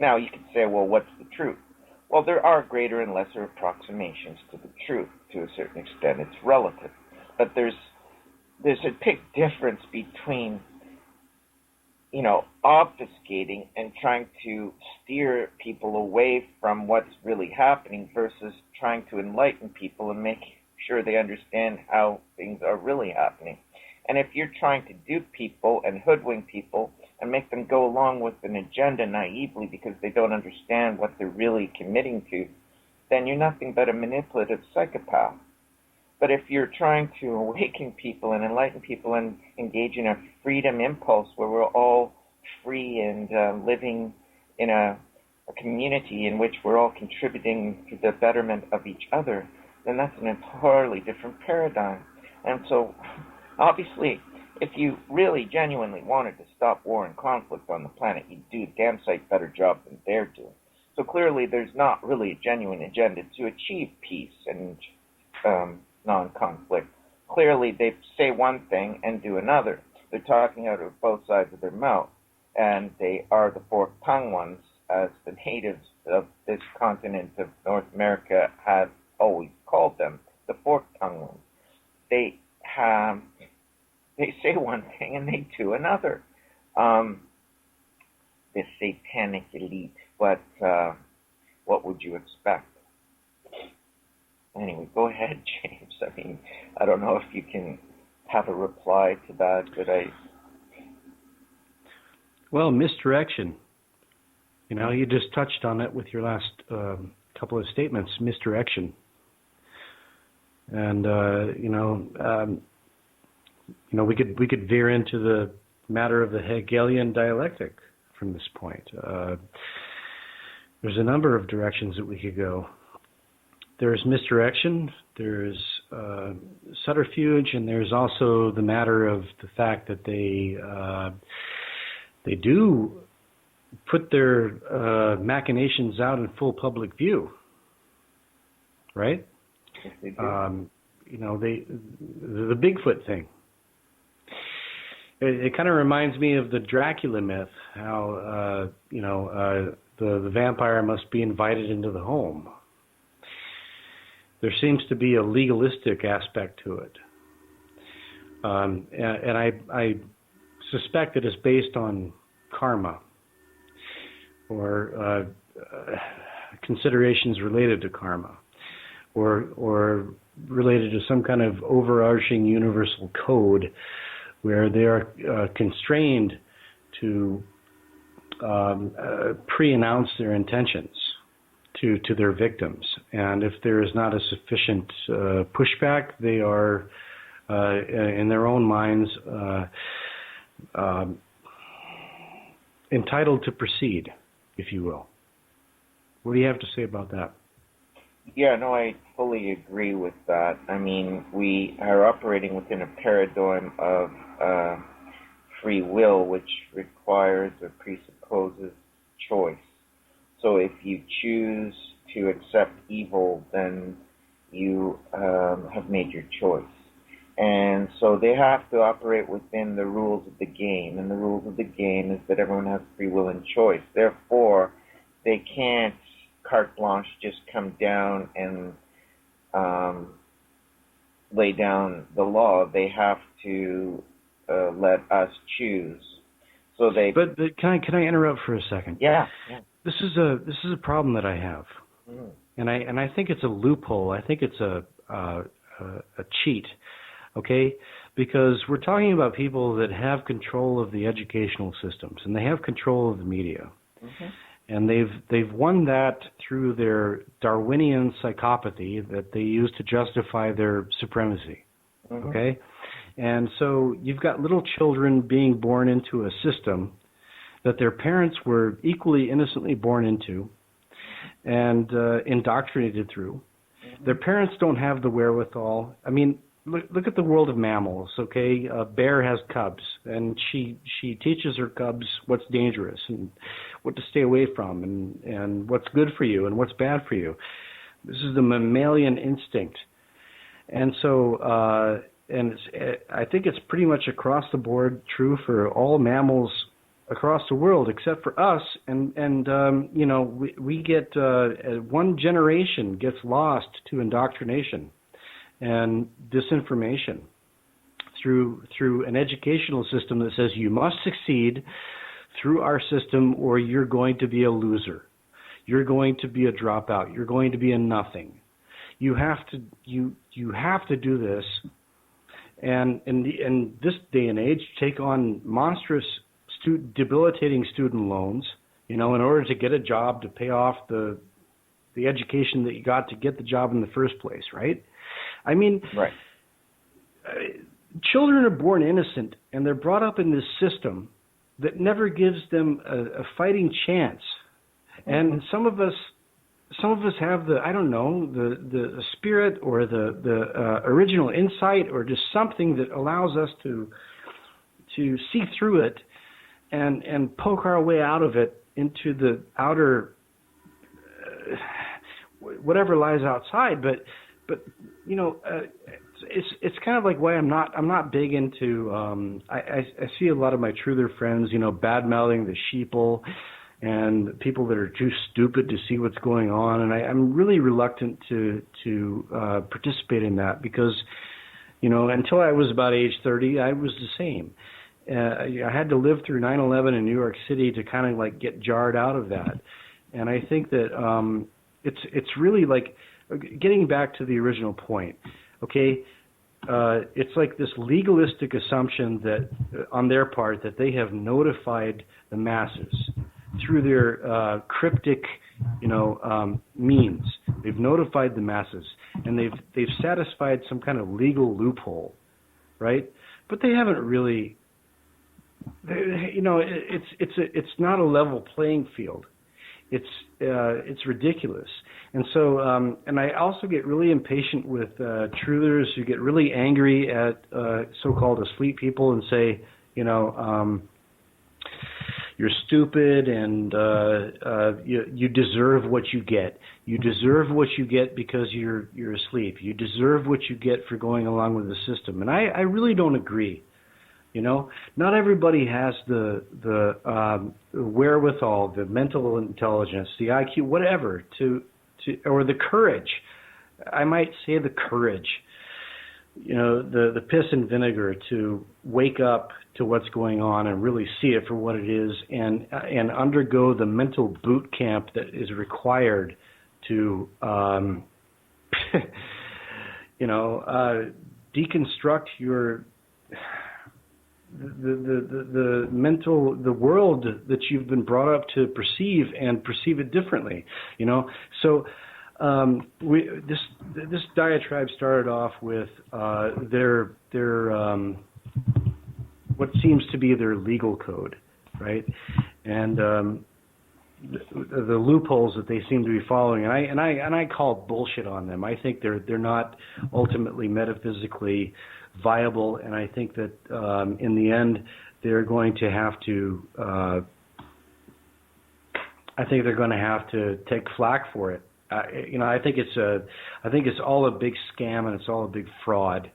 Now, you could say, well, what's the truth? Well, there are greater and lesser approximations to the truth. To a certain extent, it's relative. But there's a big difference between, obfuscating and trying to steer people away from what's really happening versus trying to enlighten people and make sure they understand how things are really happening. And if you're trying to dupe people and hoodwink people and make them go along with an agenda naively because they don't understand what they're really committing to, then you're nothing but a manipulative psychopath. But if you're trying to awaken people and enlighten people and engage in a freedom impulse where we're all free and living in a community in which we're all contributing to the betterment of each other, then that's an entirely different paradigm. And so, obviously, if you really genuinely wanted to stop war and conflict on the planet, you'd do a damn sight better job than they're doing. So clearly there's not really a genuine agenda to achieve peace and non-conflict. Clearly they say one thing and do another. They're talking out of both sides of their mouth, and they are the fork-tongued ones, as the natives of this continent of North America have always called them, the fork-tongued ones. They say one thing and they do another. This satanic elite, but what would you expect? Anyway, go ahead, James. I mean, I don't know if you can have a reply to that, but Well, misdirection. You just touched on it with your last couple of statements, misdirection. And, we could veer into the matter of the Hegelian dialectic from this point. There's a number of directions that we could go. There's misdirection, there's subterfuge, and there's also the matter of the fact that they do put their machinations out in full public view, right? Yes, they do. The Bigfoot thing. It kind of reminds me of the Dracula myth, how the vampire must be invited into the home. There seems to be a legalistic aspect to it, and I suspect it is based on karma or considerations related to karma, or related to some kind of overarching universal code where they are constrained to pre-announce their intentions to their victims. And if there is not a sufficient pushback, they are, in their own minds, entitled to proceed, if you will. What do you have to say about that? Yeah, no, I fully agree with that. I mean, we are operating within a paradigm of free will, which requires or presupposes choice. So if you choose to accept evil, then you have made your choice. And so they have to operate within the rules of the game, and the rules of the game is that everyone has free will and choice. Therefore, they can't carte blanche just come down and lay down the law. They have to let us choose. So they. But can I interrupt for a second? Yeah. This is a problem that I have, and I think it's a loophole. I think it's a cheat. Okay, because we're talking about people that have control of the educational systems and they have control of the media, and they've won that through their Darwinian psychopathy that they use to justify their supremacy. Okay, and so you've got little children being born into a system that their parents were equally innocently born into and indoctrinated through. Their parents don't have the wherewithal. I mean, look at the world of mammals, okay? A bear has cubs, and she teaches her cubs what's dangerous and what to stay away from and what's good for you and what's bad for you. This is the mammalian instinct. And so I think it's pretty much across the board true for all mammals across the world, except for us. And we get one generation gets lost to indoctrination and disinformation through an educational system that says you must succeed through our system or you're going to be a loser. You're going to be a dropout. You're going to be a nothing. You have to do this. And in this day and age, take on monstrous, debilitating student loans, in order to get a job to pay off the education that you got to get the job in the first place, right? I mean, right. Children are born innocent, and they're brought up in this system that never gives them a fighting chance. And some of us have the spirit or the original insight or just something that allows us to see through it and poke our way out of it into the outer whatever lies outside. But it's kind of like why I'm not big into I see a lot of my truther friends bad mouthing the sheeple and people that are too stupid to see what's going on, and I'm really reluctant to participate in that because until I was about age 30 I was the same. I had to live through 9/11 in New York City to kind of like get jarred out of that, and I think that it's really like getting back to the original point. Okay, it's like this legalistic assumption that on their part that they have notified the masses through their cryptic, means. They've notified the masses, and they've satisfied some kind of legal loophole, right? But they haven't really. It's not a level playing field. It's ridiculous, and so and I also get really impatient with truthers who get really angry at so-called asleep people and say, you're stupid and you deserve what you get. You deserve what you get because you're asleep. You deserve what you get for going along with the system, and I really don't agree. Not everybody has the wherewithal, the mental intelligence, the IQ, whatever, or the courage. I might say the courage, the piss and vinegar to wake up to what's going on and really see it for what it is, and undergo the mental boot camp that is required to, deconstruct your. The world that you've been brought up to perceive and perceive it differently, So this diatribe started off with their what seems to be their legal code, right? And the loopholes that they seem to be following, and I call bullshit on them. I think they're not ultimately metaphysically viable, and I think that in the end they're going to have to. I think they're going to have to take flack for it. I think it's all a big scam and it's all a big fraud,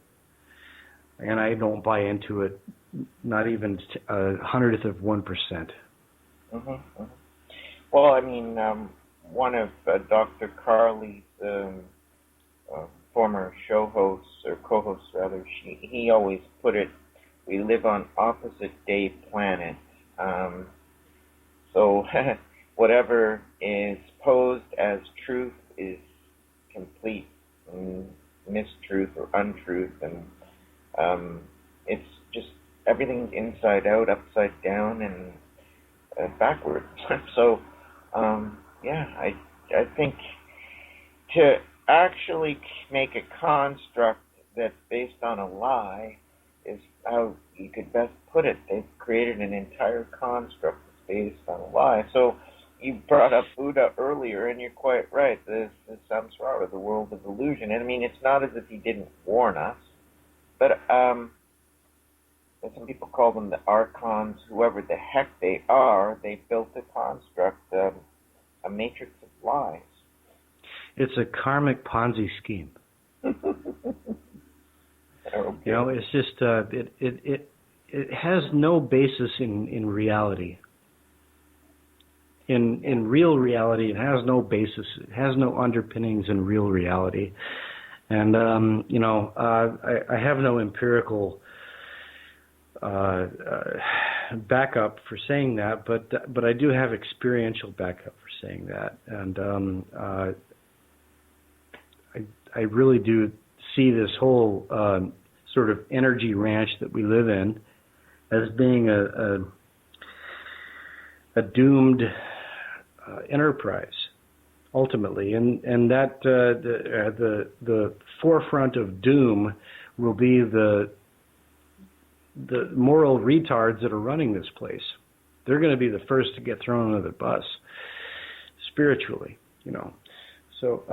and I don't buy into it, not even 100%. Well, I mean, one of Dr. Carly's former show hosts, or co-hosts rather, he always put it, we live on opposite day planets. So whatever is posed as truth is complete mistruth or untruth, and it's just everything's inside out, upside down, and backwards. So I think to actually make a construct that's based on a lie is how you could best put it. They've created an entire construct that's based on a lie. So you brought up Buddha earlier, and you're quite right. This samsara, the world of illusion. And I mean, it's not as if he didn't warn us, but some people call them the archons, whoever the heck they are. They built a construct, a matrix of lies. It's a karmic Ponzi scheme. Okay. It's just it has no basis in reality. In real reality, it has no basis. It has no underpinnings in real reality. And I have no empirical backup for saying that, but I do have experiential backup for saying that. And I really do see this whole sort of energy ranch that we live in as being a doomed enterprise, ultimately, and that the forefront of doom will be the moral retards that are running this place. They're going to be the first to get thrown under the bus, spiritually, So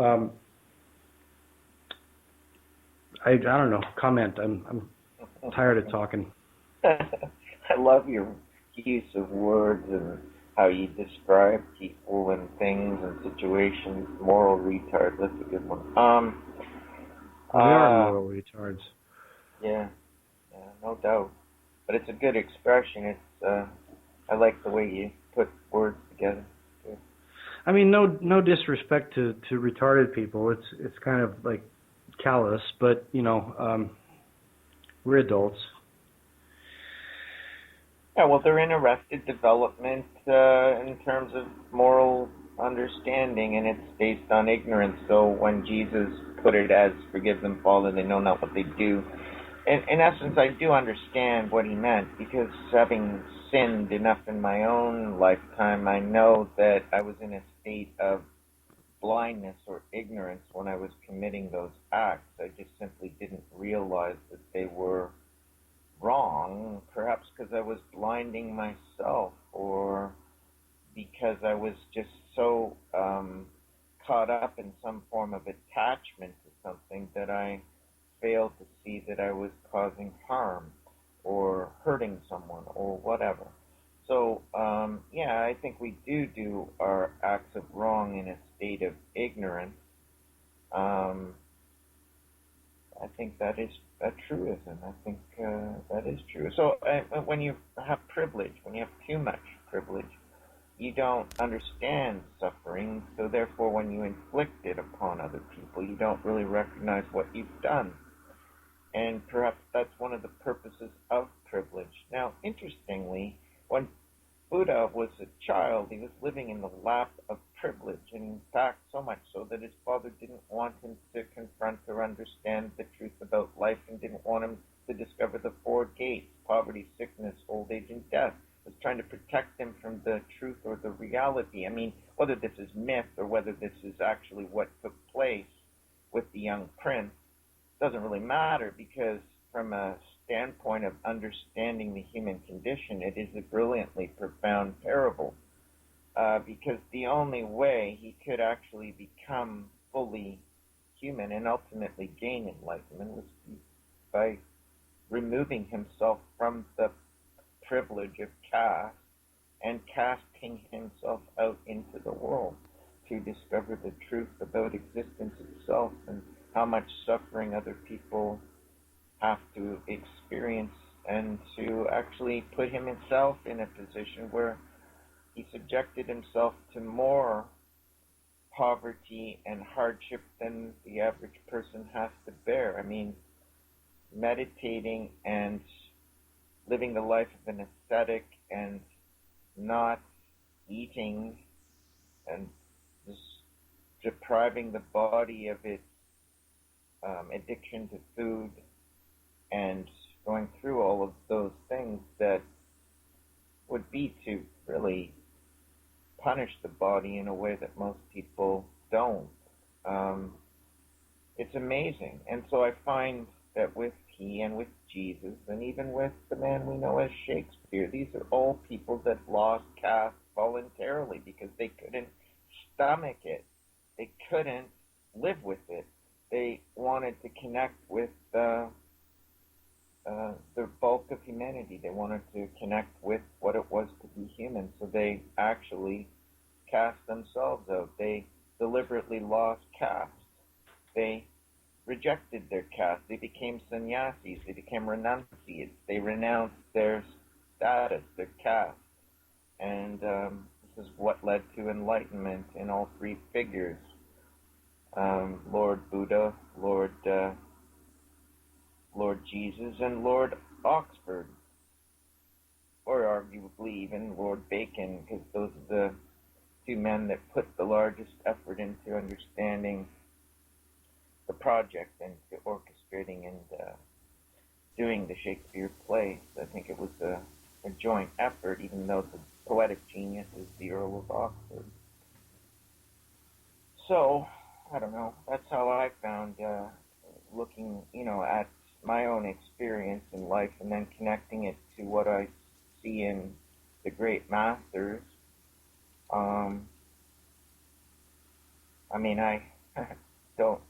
I don't know. Comment. I'm tired of talking. I love your use of words and how you describe people and things and situations. Moral retards. That's a good one. They are moral retards. Yeah, no doubt. But it's a good expression. It's I like the way you put words together. Yeah. I mean, no disrespect to retarded people. It's kind of like callous, but we're adults. Yeah, well, they're in arrested development in terms of moral understanding, and it's based on ignorance. So when Jesus put it as, forgive them, Father, they know not what they do, in essence, I do understand what he meant, because having sinned enough in my own lifetime, I know that I was in a state of blindness or ignorance when I was committing those acts. I just simply didn't realize that they were wrong, perhaps because I was blinding myself, or because I was just so caught up in some form of attachment to something that I failed to see that I was causing harm or hurting someone or whatever. So, I think we do our acts of wrong in a state of ignorance. I think that is a truism. I think that is true. So when you have privilege, when you have too much privilege, you don't understand suffering. So therefore, when you inflict it upon other people, you don't really recognize what you've done. And perhaps that's one of the purposes of privilege. Now, interestingly, when Buddha was a child, he was living in the lap of privilege, and in fact, so much so that his father didn't want him to confront or understand the truth about life, and didn't want him to discover the four gates: poverty, sickness, old age, and death. He was trying to protect him from the truth or the reality. I mean, whether this is myth or whether this is actually what took place with the young prince doesn't really matter, because from a standpoint of understanding the human condition, it is a brilliantly profound parable, because the only way he could actually become fully human and ultimately gain enlightenment was by removing himself from the privilege of caste and casting himself out into the world to discover the truth about existence itself and how much suffering other people have to experience, and to actually put himself in a position where he subjected himself to more poverty and hardship than the average person has to bear. I mean, meditating and living the life of an ascetic and not eating and just depriving the body of its addiction to food, and going through all of those things that would be to really punish the body in a way that most people don't. It's amazing. And so I find that with he and with Jesus, and even with the man we know as Shakespeare, these are all people that lost caste voluntarily because they couldn't stomach it. They couldn't live with it. They wanted to connect with the bulk of humanity. They wanted to connect with what it was to be human. So they actually cast themselves out. They deliberately lost caste. They rejected their caste. They became sannyasis. They became renunciates. They renounced their status, their caste. And this is what led to enlightenment in all three figures. Lord Buddha, Lord Jesus, and Lord Oxford. Or arguably even Lord Bacon, because those are the two men that put the largest effort into understanding the project and to orchestrating and doing the Shakespeare plays. I think it was a joint effort, even though the poetic genius is the Earl of Oxford. So, I don't know, that's how I found looking, at my own experience in life and then connecting it to what I see in the great masters. I don't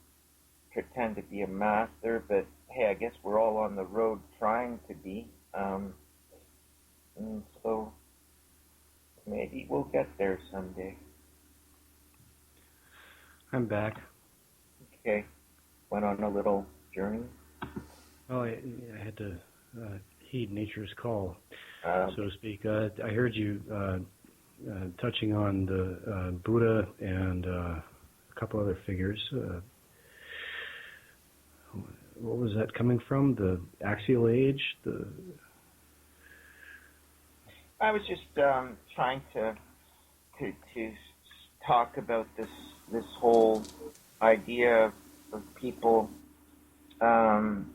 pretend to be a master, but hey, I guess we're all on the road trying to be. And so maybe we'll get there someday. I'm back. Okay. Went on a little journey. Well, I had to heed nature's call, so to speak. I heard you touching on the Buddha and a couple other figures. What was that coming from? The axial age? I was just trying to talk about this whole idea of people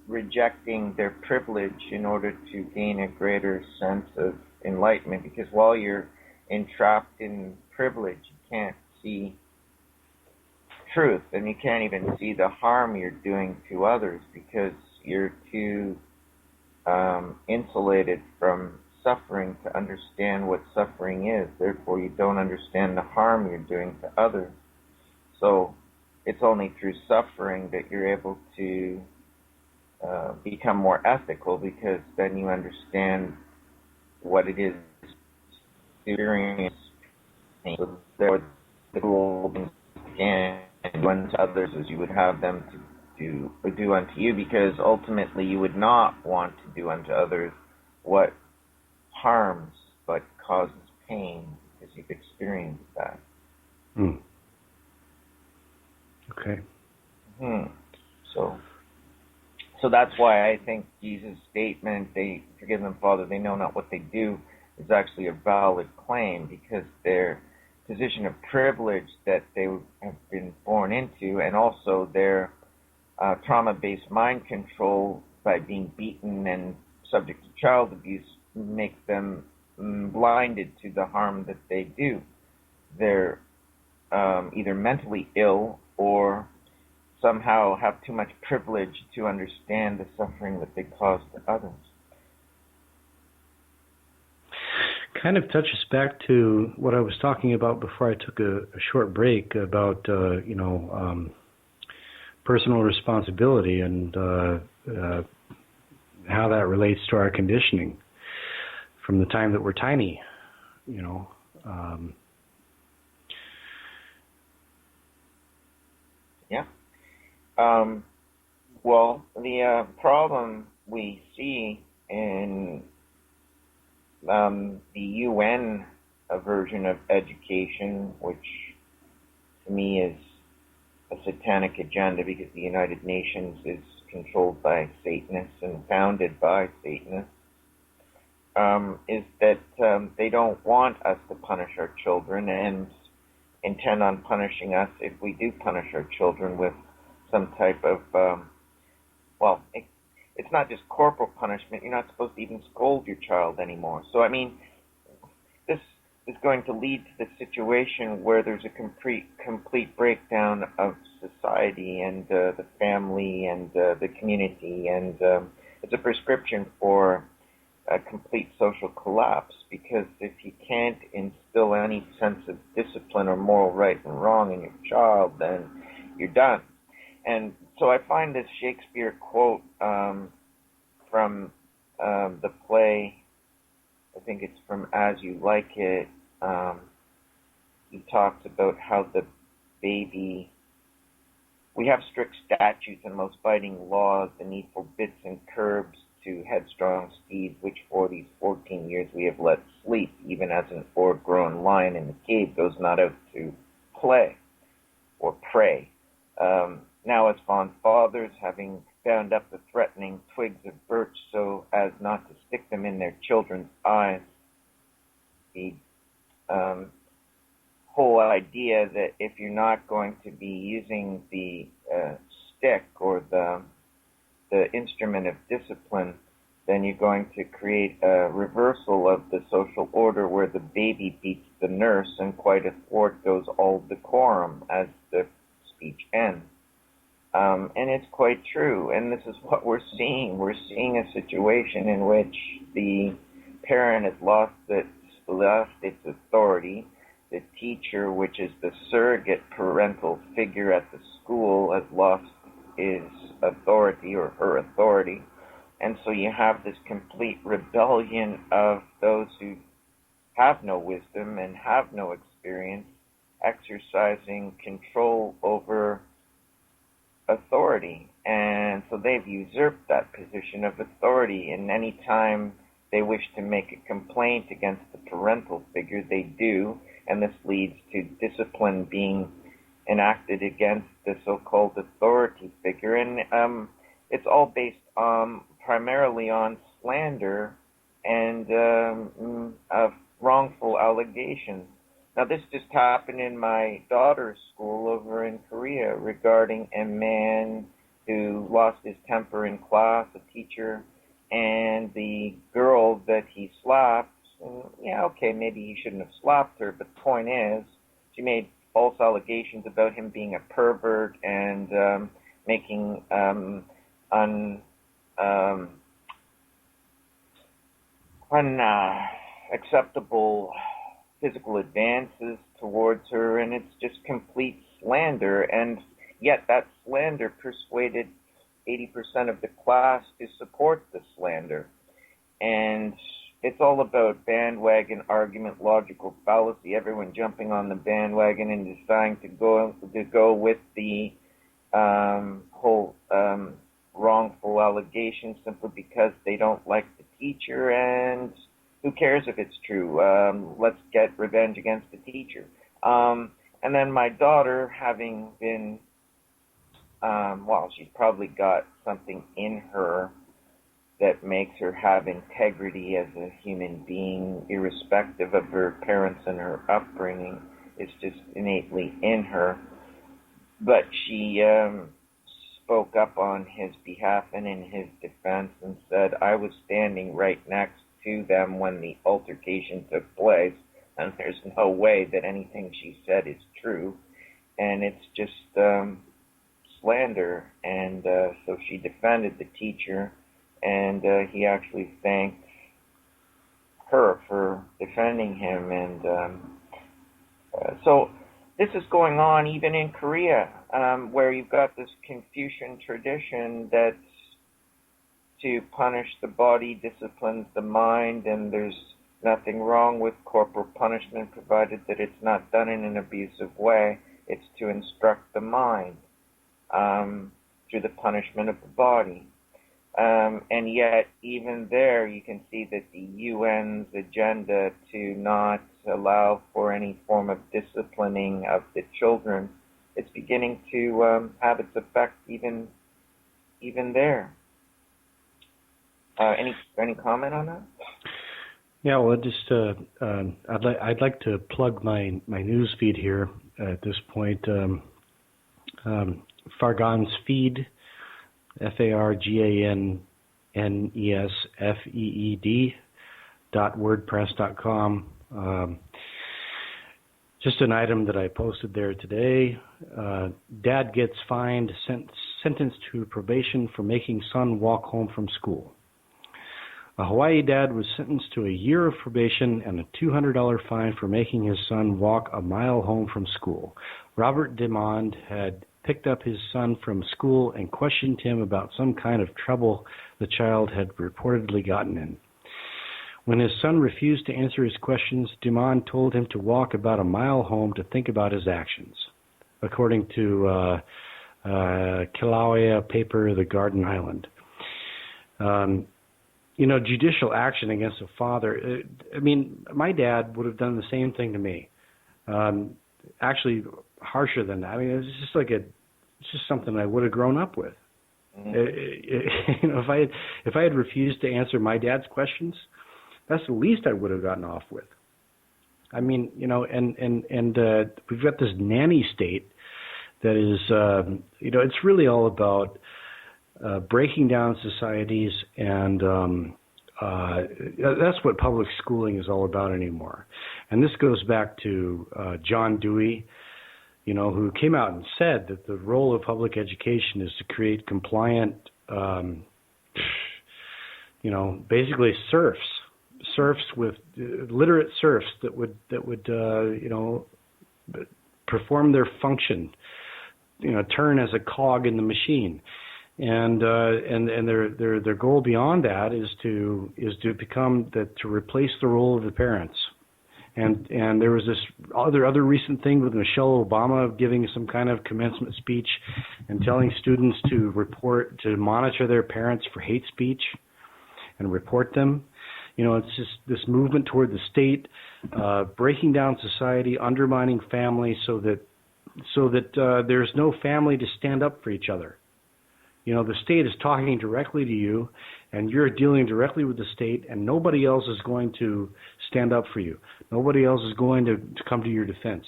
rejecting their privilege in order to gain a greater sense of enlightenment. Because while you're entrapped in privilege, you can't see truth, and you can't even see the harm you're doing to others because you're too insulated from suffering to understand what suffering is. Therefore, you don't understand the harm you're doing to others. So it's only through suffering that you're able to become more ethical, because then you understand what it is to experience. So therefore, the goal and unto others as you would have them to do unto you, because ultimately you would not want to do unto others what harms but causes pain, because you've experienced that. Okay. So that's why I think Jesus' statement, "They forgive them, Father, they know not what they do," is actually a valid claim, because their position of privilege that they have been born into, and also their trauma-based mind control by being beaten and subject to child abuse, makes them blinded to the harm that they do. They're either mentally ill or somehow have too much privilege to understand the suffering that they cause to others. Kind of touches back to what I was talking about before I took a short break about personal responsibility and how that relates to our conditioning from the time that we're tiny. Well, the problem we see in the UN version of education, which to me is a satanic agenda, because the United Nations is controlled by Satanists and founded by Satanists, is that they don't want us to punish our children, and intend on punishing us if we do punish our children with some type of, it's not just corporal punishment. You're not supposed to even scold your child anymore. So, this is going to lead to the situation where there's a complete breakdown of society and the family and the community, and it's a prescription for a complete social collapse, because if you can't instill any sense of discipline or moral right and wrong in your child, then you're done. And so I find this Shakespeare quote from the play, I think it's from As You Like It. He talks about how the baby We have strict statutes and most biting laws, the need for bits and curbs to headstrong steeds, which for these 14 years we have let sleep, even as an o'ergrown lion in the cave goes not out to play or prey. Now as fond fathers, having bound up the threatening twigs of birch so as not to stick them in their children's eyes, the whole idea that if you're not going to be using the stick or the instrument of discipline, then you're going to create a reversal of the social order where the baby beats the nurse and quite athwart goes all decorum as the speech ends. And it's quite true, and this is what we're seeing. We're seeing a situation in which the parent has lost its authority. The teacher, which is the surrogate parental figure at the school, has lost his authority or her authority. And so you have this complete rebellion of those who have no wisdom and have no experience exercising control over authority. And so they've usurped that position of authority, and any time they wish to make a complaint against the parental figure, they do, and this leads to discipline being enacted against the so-called authority figure. And it's all based primarily on slander and of wrongful allegations. Now, this just happened in my daughter's school over in Korea regarding a man who lost his temper in class, a teacher, and the girl that he slapped. Yeah, okay, maybe he shouldn't have slapped her, but the point is, she made false allegations about him being a pervert and making unacceptable physical advances towards her, and it's just complete slander. And yet that slander persuaded 80% of the class to support the slander. And it's all about bandwagon argument, logical fallacy, everyone jumping on the bandwagon and deciding to go with the whole wrongful allegations simply because they don't like the teacher, and who cares if it's true? Let's get revenge against the teacher. And then my daughter, having been, she's probably got something in her that makes her have integrity as a human being, irrespective of her parents and her upbringing. It's just innately in her. But she spoke up on his behalf and in his defense and said, I was standing right next to them when the altercation took place, and there's no way that anything she said is true, and it's just slander. And so she defended the teacher, and he actually thanked her for defending him. And so this is going on even in Korea, where you've got this Confucian tradition that to punish the body disciplines the mind, and there's nothing wrong with corporal punishment provided that it's not done in an abusive way. It's to instruct the mind through the punishment of the body. And yet, even there, you can see that the UN's agenda to not allow for any form of disciplining of the children, it's beginning to have its effect even there. Any comment on that? Yeah, well, just I'd like to plug my news feed here at this point. Fargannes feed, FARGANNESFEED.wordpress.com. Just an item that I posted there today. Dad gets fined, sentenced to probation for making son walk home from school. A Hawaii dad was sentenced to a year of probation and a $200 fine for making his son walk a mile home from school. Robert DeMond had picked up his son from school and questioned him about some kind of trouble the child had reportedly gotten in. When his son refused to answer his questions, DeMond told him to walk about a mile home to think about his actions. According to Kilauea paper, The Garden Island. Judicial action against a father. My dad would have done the same thing to me. Actually, harsher than that. It's just something I would have grown up with. If I had refused to answer my dad's questions, that's the least I would have gotten off with. We've got this nanny state that is, it's really all about breaking down societies, and that's what public schooling is all about anymore. And this goes back to John Dewey, who came out and said that the role of public education is to create compliant, basically serfs with literate serfs that would perform their function, turn as a cog in the machine. And their goal beyond that is to replace the role of the parents. And there was this other recent thing with Michelle Obama giving some kind of commencement speech and telling students to monitor their parents for hate speech and report them. It's just this movement toward the state breaking down society, undermining family, so that there's no family to stand up for each other. The state is talking directly to you, and you're dealing directly with the state, and nobody else is going to stand up for you. Nobody else is going to come to your defense.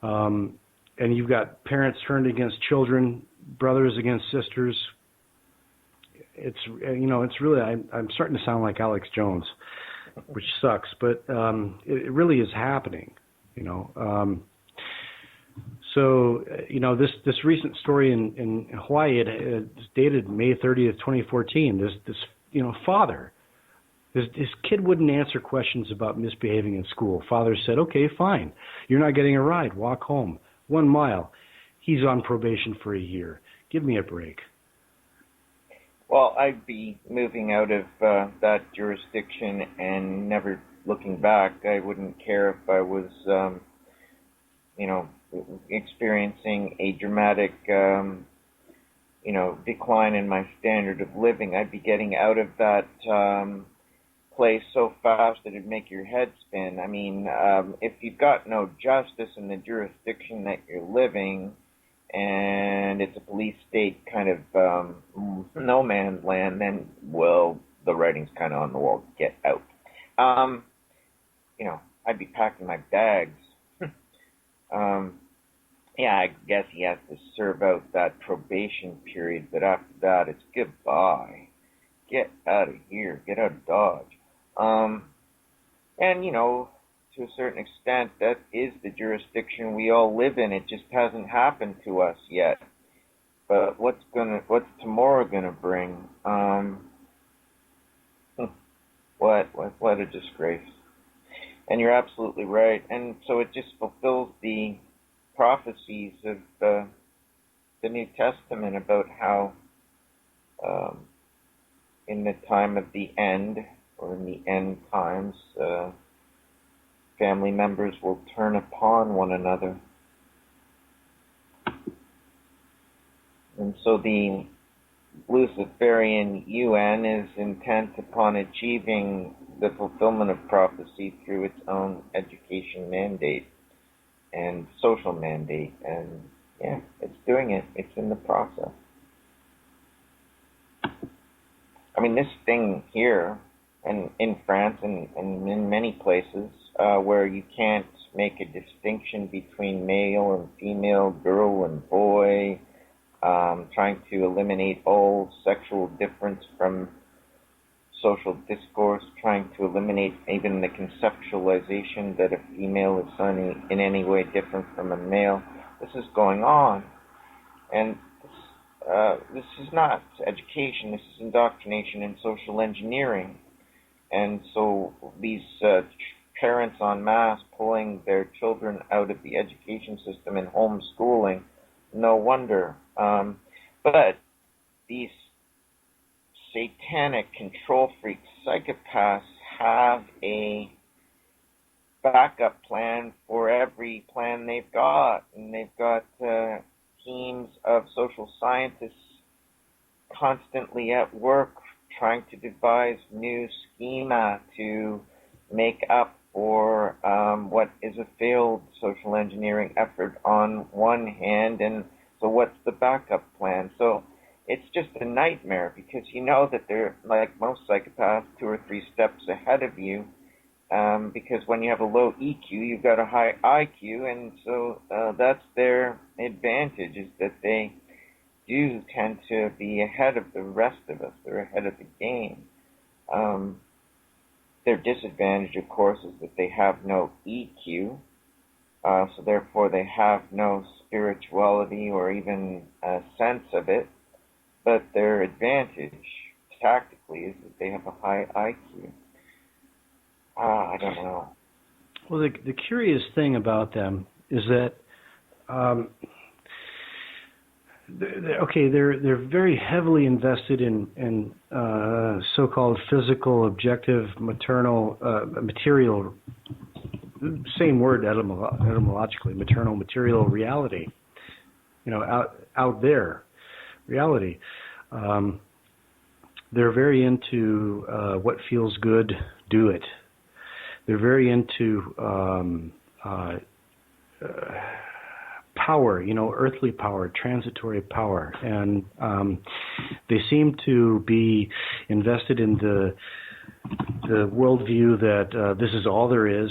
And you've got parents turned against children, brothers against sisters. It's really, I'm starting to sound like Alex Jones, which sucks, but it really is happening, So, this recent story in Hawaii, it's dated May 30th, 2014. This father, his kid wouldn't answer questions about misbehaving in school. Father said, "Okay, fine. You're not getting a ride. Walk home. 1 mile. He's on probation for a year. Give me a break." Well, I'd be moving out of that jurisdiction and never looking back. I wouldn't care if I was, experiencing a dramatic, decline in my standard of living. I'd be getting out of that place so fast that it'd make your head spin. If you've got no justice in the jurisdiction that you're living, and it's a police state kind of no man's land, then, well, the writing's kind of on the wall. Get out. I'd be packing my bags. I guess he has to serve out that probation period, but after that, it's goodbye. Get out of here. Get out of Dodge. To a certain extent, that is the jurisdiction we all live in. It just hasn't happened to us yet. But what's tomorrow gonna bring? What a disgrace. And you're absolutely right. And so it just fulfills the prophecies of the New Testament about how in the time of the end, or in the end times, family members will turn upon one another. And so the Luciferian UN is intent upon achieving the fulfillment of prophecy through its own education mandate and social mandate. And it's doing it. It's in the process. This thing here, and in France and in many places, where you can't make a distinction between male and female, girl and boy, trying to eliminate all sexual difference from social discourse, trying to eliminate even the conceptualization that a female is in any way different from a male. This is going on. And this is not education, this is indoctrination and social engineering. And so these parents en masse pulling their children out of the education system and homeschooling, no wonder. But these satanic control freak psychopaths have a backup plan for every plan they've got. And they've got teams of social scientists constantly at work trying to devise new schema to make up for what is a failed social engineering effort on one hand, and so what's the backup plan? So it's just a nightmare, because you know that they're, like most psychopaths, 2 or 3 steps ahead of you, because when you have a low EQ, you've got a high IQ, and so that's their advantage, is that they do tend to be ahead of the rest of us. They're ahead of the game. Their disadvantage, of course, is that they have no EQ, so therefore they have no spirituality or even a sense of it. But their advantage, tactically, is that they have a high IQ. I don't know. Well, the curious thing about them is that, they're very heavily invested in so-called physical, objective, material, same word etymologically, maternal, material reality. Out there, reality. They're very into what feels good, do it. They're very into power, earthly power, transitory power, and they seem to be invested in the worldview that this is all there is.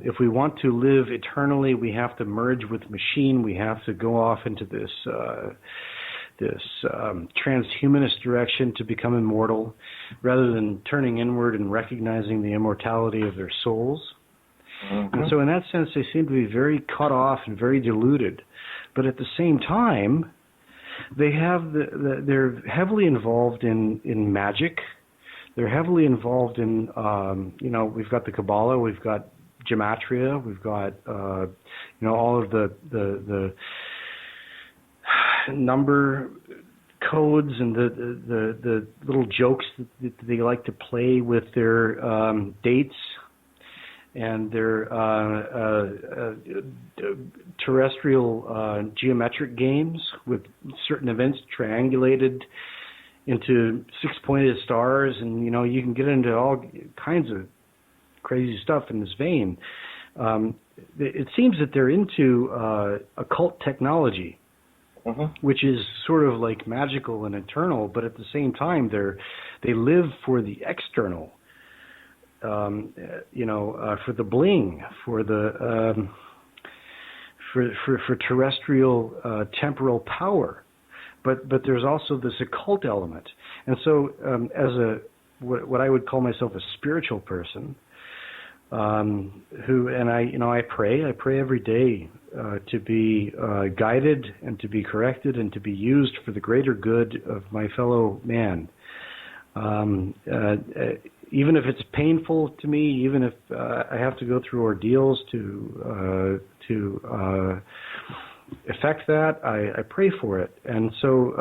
If we want to live eternally, we have to merge with machine. We have to go off into this transhumanist direction to become immortal, rather than turning inward and recognizing the immortality of their souls. Mm-hmm. And so in that sense, they seem to be very cut off and very deluded. But at the same time, they're heavily involved in magic. They're heavily involved in, we've got the Kabbalah, we've got gematria, we've got, all of the number codes and the little jokes that they like to play with their dates and their terrestrial geometric games with certain events triangulated into 6-pointed stars, and you can get into all kinds of crazy stuff in this vein. It seems that they're into occult technology, which is sort of like magical and eternal, but at the same time they live for the external, for the bling, for the for terrestrial temporal power. But there's also this occult element, and so as what I would call myself a spiritual person, I pray every day to be guided and to be corrected and to be used for the greater good of my fellow man. Even if it's painful to me, even if I have to go through ordeals to affect that, I pray for it. And so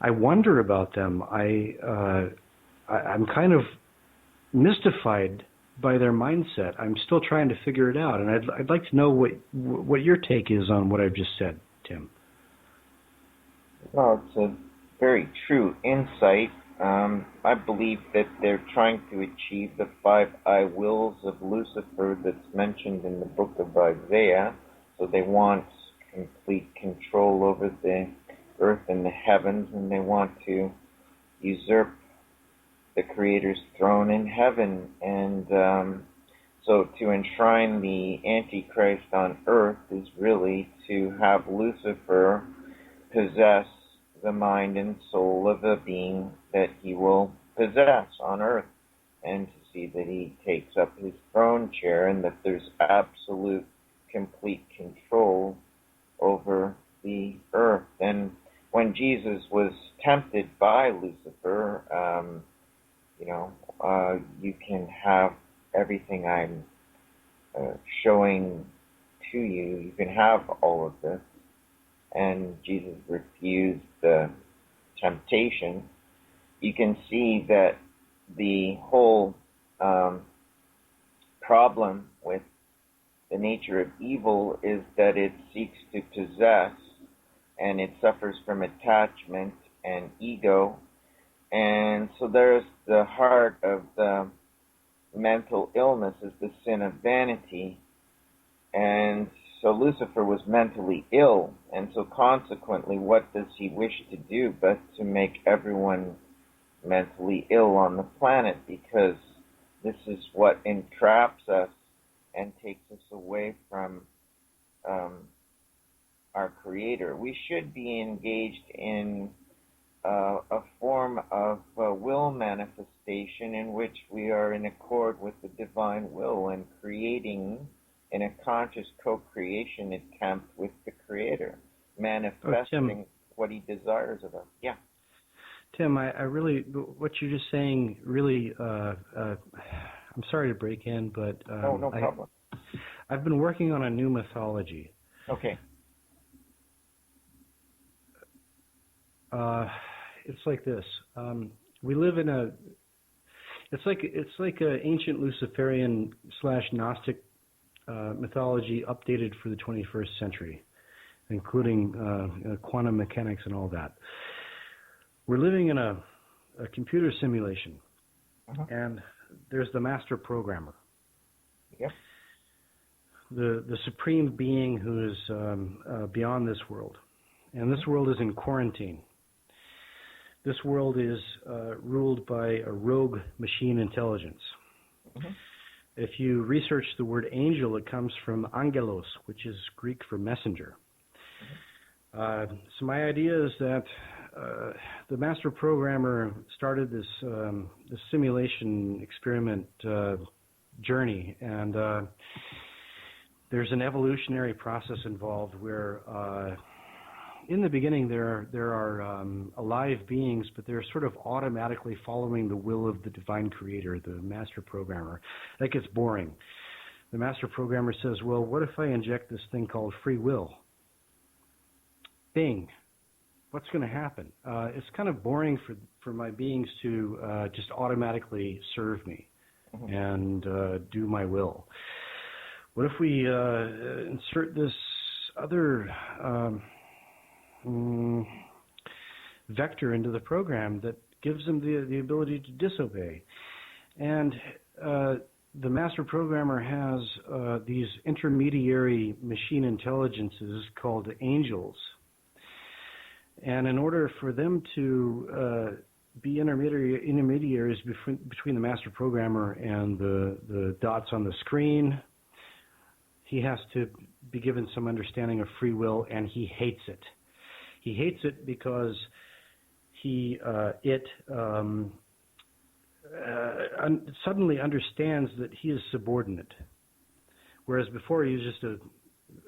I wonder about them. I'm kind of mystified by their mindset. I'm still trying to figure it out, and I'd like to know what your take is on what I've just said, Tim. Well, it's a very true insight. I believe that they're trying to achieve the 5 I wills of Lucifer that's mentioned in the book of Isaiah. So they want complete control over the earth and the heavens, and they want to usurp the Creator's throne in heaven. And so to enshrine the Antichrist on earth is really to have Lucifer possess the mind and soul of a being that he will possess on earth, and to see that he takes up his throne chair and that there's absolute, complete control over the earth. And when Jesus was tempted by Lucifer, you can have everything I'm showing to you. You can have all of this. And Jesus refused the temptation. You can see that the whole problem with the nature of evil is that it seeks to possess, and it suffers from attachment and ego. And so there's the heart of the mental illness is the sin of vanity. And so Lucifer was mentally ill, and so consequently, what does he wish to do but to make everyone mentally ill on the planet, because this is what entraps us and takes us away from our Creator. We should be engaged in a form of will manifestation in which we are in accord with the divine will and creating in a conscious co-creation attempt with the Creator, manifesting what He desires of us. Yeah. Tim, I really, what you're just saying really, I'm sorry to break in, but no problem. I've been working on a new mythology. Okay. It's like this. We live in a. It's like a ancient Luciferian / Gnostic mythology updated for the 21st century, including quantum mechanics and all that. We're living in a computer simulation, and there's the master programmer. Yep. The supreme being who is beyond this world, and this world is in quarantine. This world is ruled by a rogue machine intelligence. If you research the word angel, it comes from angelos, which is Greek for messenger. So my idea is that the master programmer started this simulation experiment journey, and there's an evolutionary process involved where in the beginning there are alive beings, but they're sort of automatically following the will of the divine creator, the master programmer. That gets boring. The master programmer says, well, what if I inject this thing called free will? Bing. What's going to happen? It's kind of boring for my beings to just automatically serve me and do my will. What if we insert this other vector into the program that gives them the ability to disobey? And the master programmer has these intermediary machine intelligences called angels. And in order for them to be intermediaries between the master programmer and the dots on the screen, he has to be given some understanding of free will, and he hates it. He hates it because it suddenly understands that he is subordinate, whereas before he was just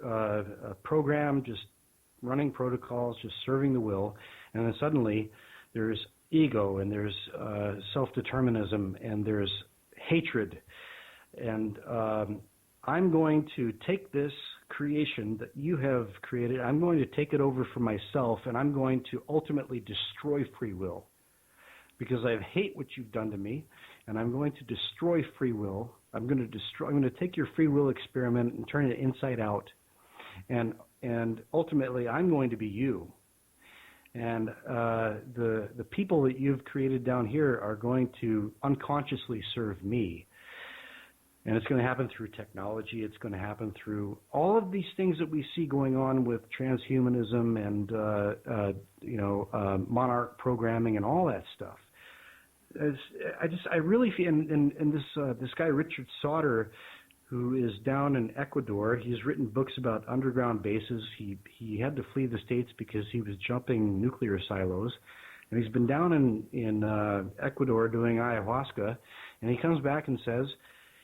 a program, just running protocols, just serving the will, and then suddenly there's ego, and there's self-determinism, and there's hatred, and I'm going to take this creation that you have created, I'm going to take it over for myself, and I'm going to ultimately destroy free will, because I hate what you've done to me, and I'm going to destroy free will. I'm going to take your free will experiment and turn it inside out, and ultimately I'm going to be you. And the people that you've created down here are going to unconsciously serve me. And it's going to happen through technology. It's going to happen through all of these things that we see going on with transhumanism and monarch programming and all that stuff. I really feel, and this guy Richard Sauter, who is down in Ecuador, he's written books about underground bases. He had to flee the States because he was jumping nuclear silos, and he's been down in Ecuador doing ayahuasca, and he comes back and says,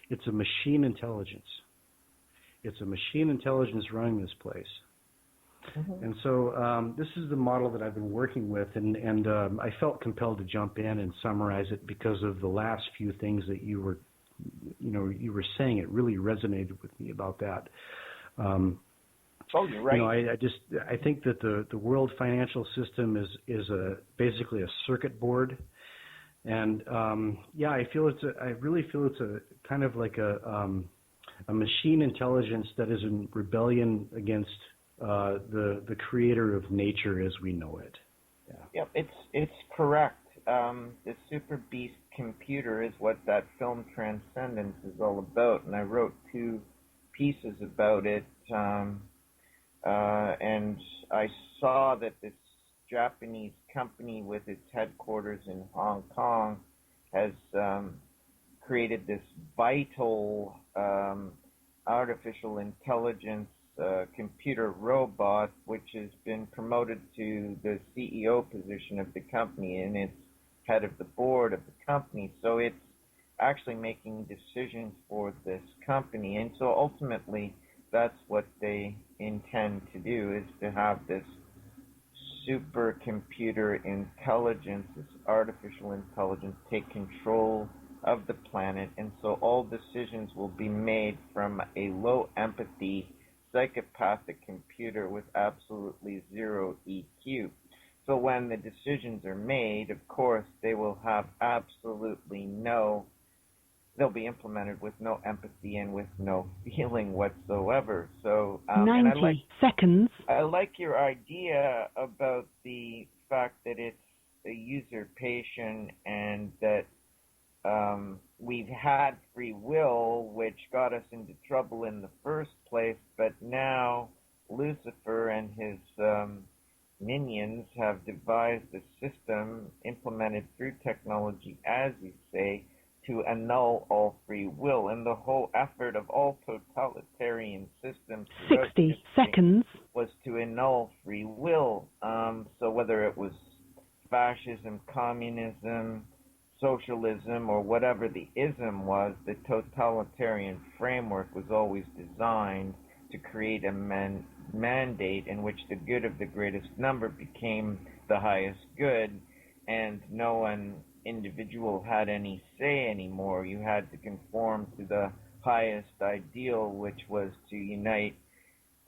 it's a machine intelligence. It's a machine intelligence running this place. And so this is the model that I've been working with, and I felt compelled to jump in and summarize it because of the last few things that you were saying. It really resonated with me about that. You're right. I think that the world financial system is basically a circuit board. And I really feel it's a kind of like a a machine intelligence that is in rebellion against the creator of nature as we know it. Yeah. Yep, it's correct. The super beast computer is what that film Transcendence is all about, and I wrote 2 pieces about it, and I saw that this Japanese company with its headquarters in Hong Kong has created this vital artificial intelligence computer robot, which has been promoted to the CEO position of the company, and it's head of the board of the company. So it's actually making decisions for this company. And so ultimately, that's what they intend to do, is to have this supercomputer intelligence, this artificial intelligence, take control of the planet. And so all decisions will be made from a low empathy, psychopathic computer with absolutely zero EQ. So when the decisions are made, of course, they will have absolutely they'll be implemented with no empathy and with no feeling whatsoever. So 90 seconds. I like your idea about the fact that it's a usurpation and that we've had free will, which got us into trouble in the first place, but now Lucifer and his minions have devised a system implemented through technology, as you say, to annul all free will. And the whole effort of all totalitarian systems 60 seconds was to annul free will. So whether it was fascism, communism, socialism, or whatever the ism was, the totalitarian framework was always designed to create a mandate in which the good of the greatest number became the highest good, and no one individual had any say anymore. You had to conform to the highest ideal, which was to unite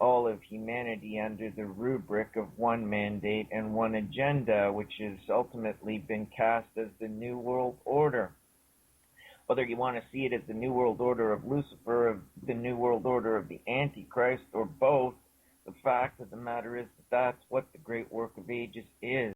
all of humanity under the rubric of one mandate and one agenda, which has ultimately been cast as the New World Order. Whether you want to see it as the New World Order of Lucifer, of the New World Order of the Antichrist, or both, the fact of the matter is that that's what the great work of ages is.